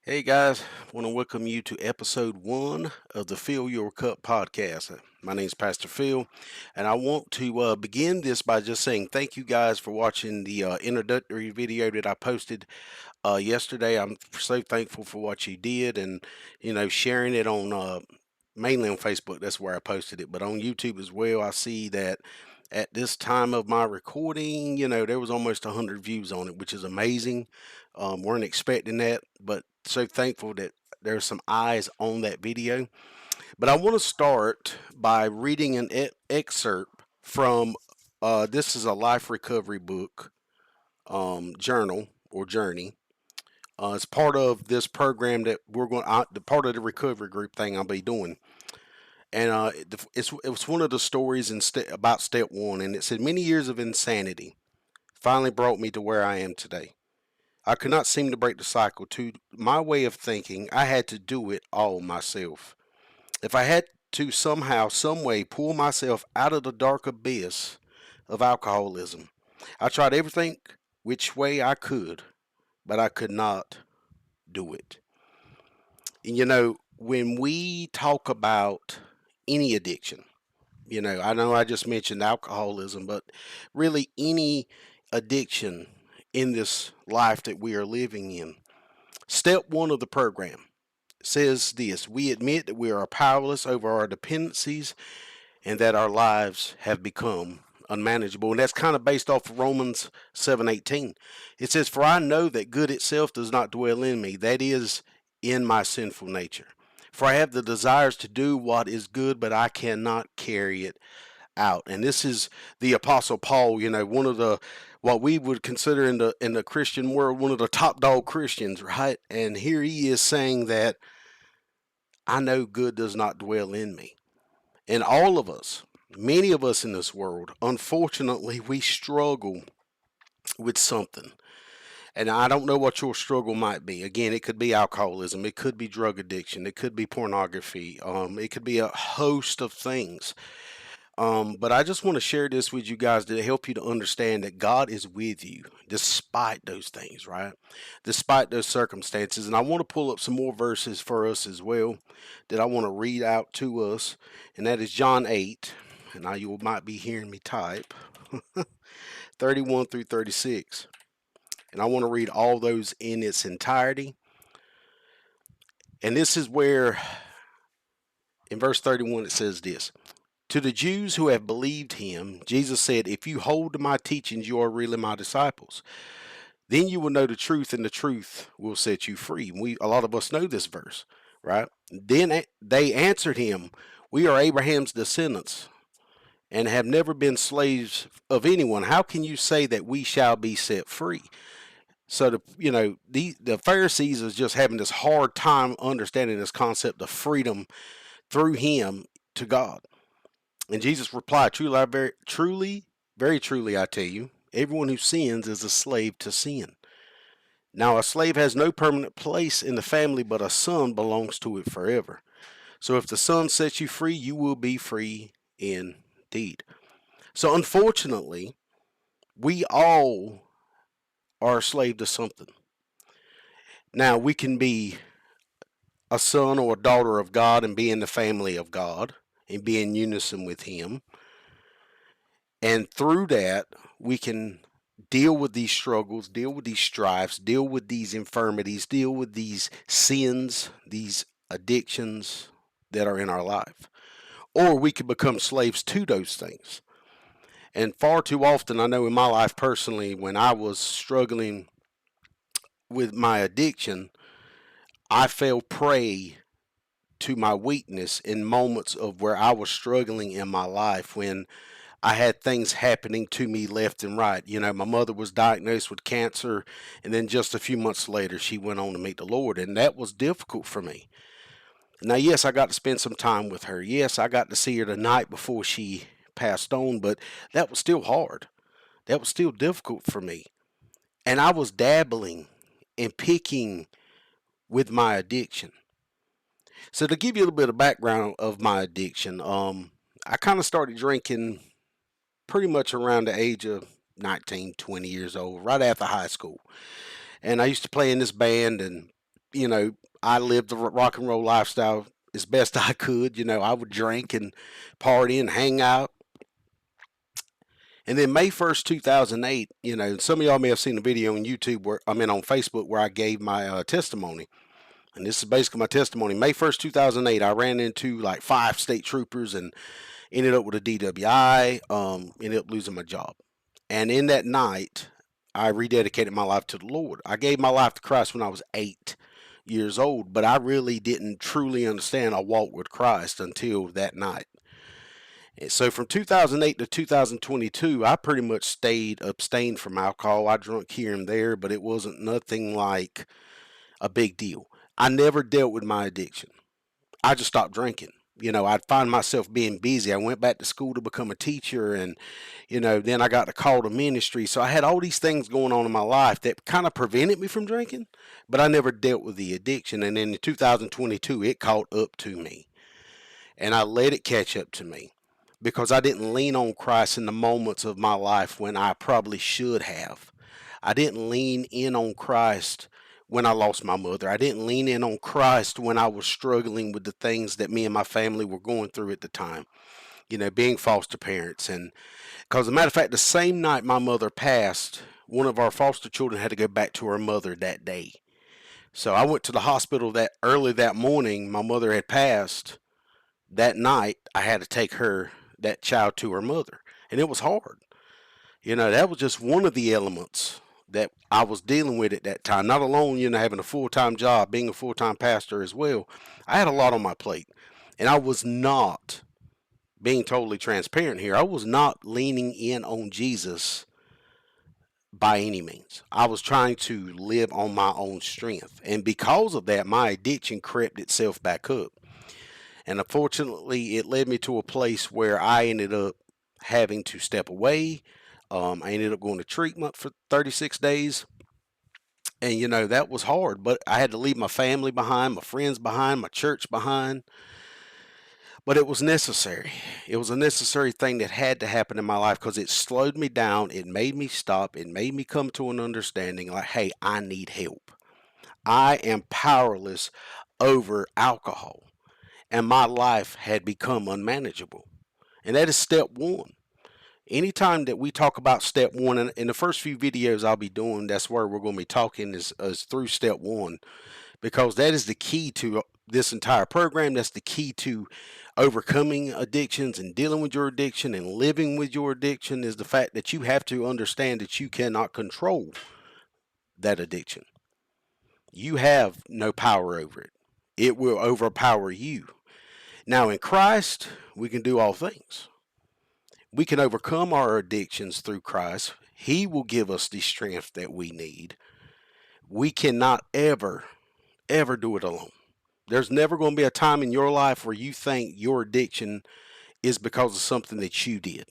Hey guys, want to welcome you to episode one of the Fill Your Cup podcast. My name is Pastor Phil, and I want to begin this by just saying thank you guys for watching the introductory video that I posted yesterday. I'm so thankful for what you did, and sharing it on mainly on Facebook. That's where I posted it, but on YouTube as well. I see that at this time of my recording, there was almost 100 views on it, which is amazing. Weren't expecting that, but so thankful that there's some eyes on that video. But I want to start by reading an excerpt from this is a life recovery book journal or journey. It's part of this program that we're going. The part of the recovery group thing I'll be doing, and it was one of the stories about step one, and it said many years of insanity finally brought me to where I am today. I could not seem to break the cycle. To my way of thinking, I had to do it all myself. If I had to somehow, some way, pull myself out of the dark abyss of alcoholism, I tried everything which way I could, but I could not do it. And when we talk about any addiction, I know I just mentioned alcoholism, but really any addiction in this life that we are living in, step one of the program says this: we admit that we are powerless over our dependencies and that our lives have become unmanageable. And that's kind of based off of Romans 7:18. It says, "For I know that good itself does not dwell in me, that is, in my sinful nature. For I have the desires to do what is good, but I cannot carry it out." And this is the Apostle Paul, one of the what we would consider in the Christian world one of the top dog Christians, right? And here he is saying that I know good does not dwell in me. And all of us, many of us in this world, unfortunately, we struggle with something. And I don't know what your struggle might be. Again, it could be alcoholism, it could be drug addiction, it could be pornography, it could be a host of things. But I just want to share this with you guys to help you to understand that God is with you despite those things, right? Despite those circumstances. And I want to pull up some more verses for us as well that I want to read out to us. And that is John 8. And now you might be hearing me type 31 through 36. And I want to read all those in its entirety. And this is where, in verse 31, it says this: To the Jews who have believed him, Jesus said, "If you hold to my teachings, you are really my disciples. Then you will know the truth, and the truth will set you free." A lot of us know this verse, right? Then they answered him, "We are Abraham's descendants and have never been slaves of anyone. How can you say that we shall be set free?" So the Pharisees is just having this hard time understanding this concept of freedom through him to God. And Jesus replied, very truly, I tell you, everyone who sins is a slave to sin. Now, a slave has no permanent place in the family, but a son belongs to it forever. So if the son sets you free, you will be free indeed. So, unfortunately, we all are a slave to something. Now, we can be a son or a daughter of God and be in the family of God and be in unison with Him. And through that, we can deal with these struggles, deal with these strifes, deal with these infirmities, deal with these sins, these addictions that are in our life. Or we could become slaves to those things. And far too often, I know in my life personally, when I was struggling with my addiction, I fell prey to my weakness in moments of where I was struggling in my life when I had things happening to me left and right. My mother was diagnosed with cancer, and then just a few months later, she went on to meet the Lord, and that was difficult for me. Now, yes, I got to spend some time with her. Yes, I got to see her the night before she passed on, but that was still hard. That was still difficult for me. And I was dabbling and picking with my addiction. So, to give you a little bit of background of my addiction, I kind of started drinking pretty much around the age of 19, 20 years old, right after high school. And I used to play in this band, and you know, I lived the rock and roll lifestyle as best I could. I would drink and party and hang out. And then May 1st, 2008, some of y'all may have seen a video on YouTube on Facebook where I gave my testimony. And this is basically my testimony. May 1st, 2008, I ran into like 5 state troopers and ended up with a DWI, ended up losing my job. And in that night, I rededicated my life to the Lord. I gave my life to Christ when I was 8 years old, but I really didn't truly understand a walk with Christ until that night. And so from 2008 to 2022, I pretty much stayed abstained from alcohol. I drank here and there, but it wasn't nothing like a big deal. I never dealt with my addiction. I just stopped drinking. I'd find myself being busy. I went back to school to become a teacher, and then I got the call to ministry. So I had all these things going on in my life that kind of prevented me from drinking, but I never dealt with the addiction. And then in 2022, it caught up to me, and I let it catch up to me because I didn't lean on Christ in the moments of my life when I probably should have. I didn't lean in on Christ when I lost my mother. I didn't lean in on Christ when I was struggling with the things that me and my family were going through at the time, being foster parents. And because, as a matter of fact, the same night my mother passed, one of our foster children had to go back to her mother that day. So I went to the hospital that early that morning. My mother had passed. That night, I had to take that child, to her mother. And it was hard. That was just one of the elements that I was dealing with at that time. Not alone, having a full time job, being a full time pastor as well. I had a lot on my plate. And I was not, being totally transparent here, I was not leaning in on Jesus by any means. I was trying to live on my own strength. And because of that, my addiction crept itself back up. And unfortunately, it led me to a place where I ended up having to step away. I ended up going to treatment for 36 days. And, that was hard, but I had to leave my family behind, my friends behind, my church behind. But it was necessary. It was a necessary thing that had to happen in my life because it slowed me down. It made me stop. It made me come to an understanding like, hey, I need help. I am powerless over alcohol, and my life had become unmanageable. And that is step one. Anytime that we talk about step one, and in the first few videos I'll be doing, that's where we're going to be talking is through step one, because that is the key to this entire program. That's the key to overcoming addictions and dealing with your addiction and living with your addiction, is the fact that you have to understand that you cannot control that addiction. You have no power over it. It will overpower you. Now in Christ, we can do all things. We can overcome our addictions through Christ. He will give us the strength that we need. We cannot ever do it alone. There's never going to be a time in your life where you think your addiction is because of something that you did.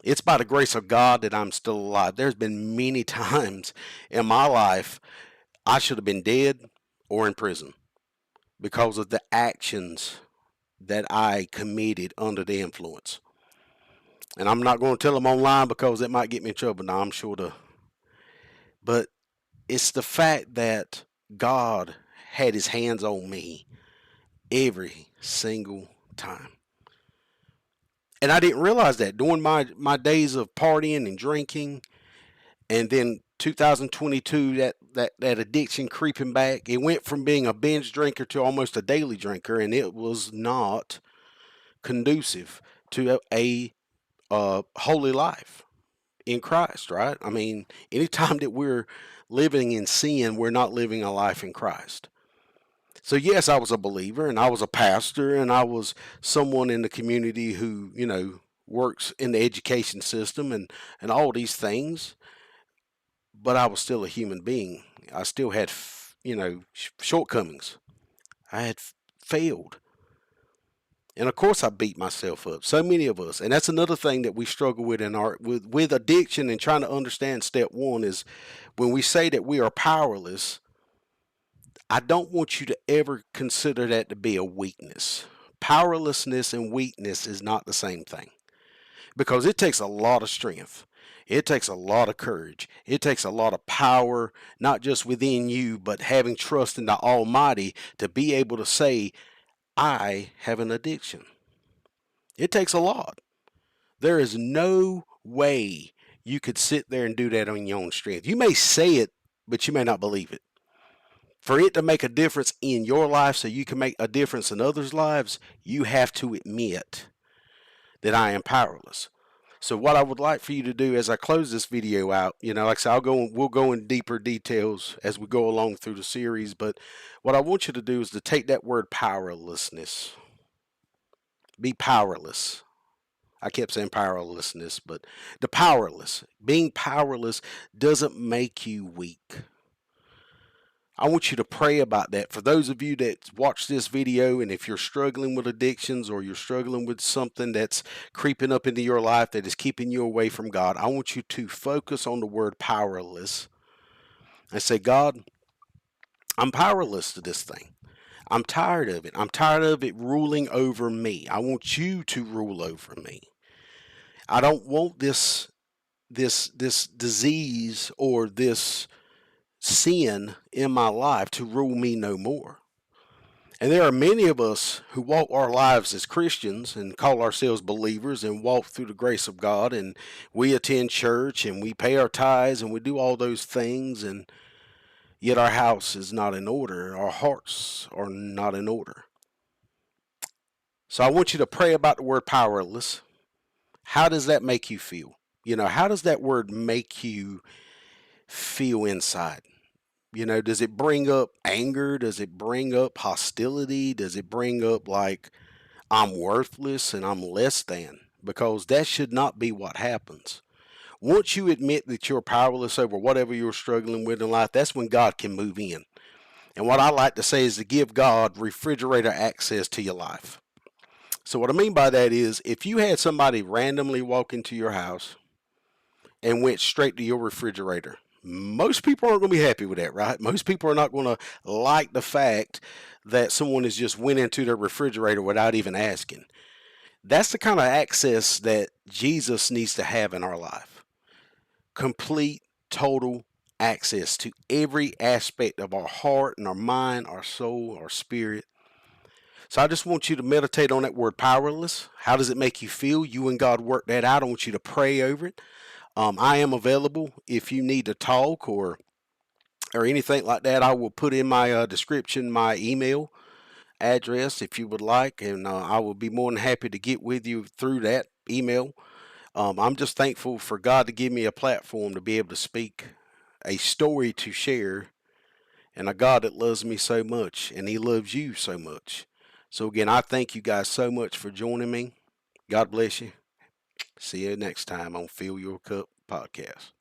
It's by the grace of God that I'm still alive. There's been many times in my life I should have been dead or in prison because of the actions that I committed under the influence. And I'm not going to tell them online because it might get me in trouble. Now I'm sure to. But it's the fact that God had his hands on me every single time. And I didn't realize that during my days of partying and drinking, and then 2022, that addiction creeping back. It went from being a binge drinker to almost a daily drinker, and it was not conducive to a holy life in Christ, right? I mean, anytime that we're living in sin, we're not living a life in Christ. So yes, I was a believer and I was a pastor and I was someone in the community who, works in the education system and all these things, but I was still a human being. I still had, shortcomings. I had failed. And of course I beat myself up. So many of us. And that's another thing that we struggle with in our with addiction, and trying to understand step one is when we say that we are powerless, I don't want you to ever consider that to be a weakness. Powerlessness and weakness is not the same thing. because it takes a lot of strength. It takes a lot of courage. It takes a lot of power, not just within you, but having trust in the Almighty to be able to say, I have an addiction. It takes a lot. There is no way you could sit there and do that on your own strength. You may say it, but you may not believe it. For it to make a difference in your life so you can make a difference in others' lives, you have to admit that I am powerless. So what I would like for you to do as I close this video out, like I said, we'll go in deeper details as we go along through the series, but what I want you to do is to take that word powerlessness. Be powerless. I kept saying powerlessness, but the powerless. Being powerless doesn't make you weak. I want you to pray about that. For those of you that watch this video, and if you're struggling with addictions or you're struggling with something that's creeping up into your life that is keeping you away from God, I want you to focus on the word powerless and say, God, I'm powerless to this thing. I'm tired of it. I'm tired of it ruling over me. I want you to rule over me. I don't want this disease or this sin in my life to rule me no more. And there are many of us who walk our lives as Christians and call ourselves believers and walk through the grace of God, and we attend church and we pay our tithes and we do all those things, and yet our house is not in order. Our hearts are not in order. So I want you to pray about the word powerless. How does that make you feel? How does that word make you feel inside? Does it bring up anger? Does it bring up hostility? Does it bring up like I'm worthless and I'm less than? Because that should not be what happens. Once you admit that you're powerless over whatever you're struggling with in life, that's when God can move in. And what I like to say is to give God refrigerator access to your life. So, what I mean by that is if you had somebody randomly walk into your house and went straight to your refrigerator, most people aren't going to be happy with that, right? Most people are not going to like the fact that someone has just went into their refrigerator without even asking. That's the kind of access that Jesus needs to have in our life. Complete, total access to every aspect of our heart and our mind, our soul, our spirit. So I just want you to meditate on that word powerless. How does it make you feel? You and God work that out. I want you to pray over it. I am available if you need to talk or anything like that. I will put in my description my email address if you would like, and I will be more than happy to get with you through that email. I'm just thankful for God to give me a platform to be able to speak a story to share, and a God that loves me so much, and He loves you so much. So, again, I thank you guys so much for joining me. God bless you. See you next time on Fill Your Cup Podcast.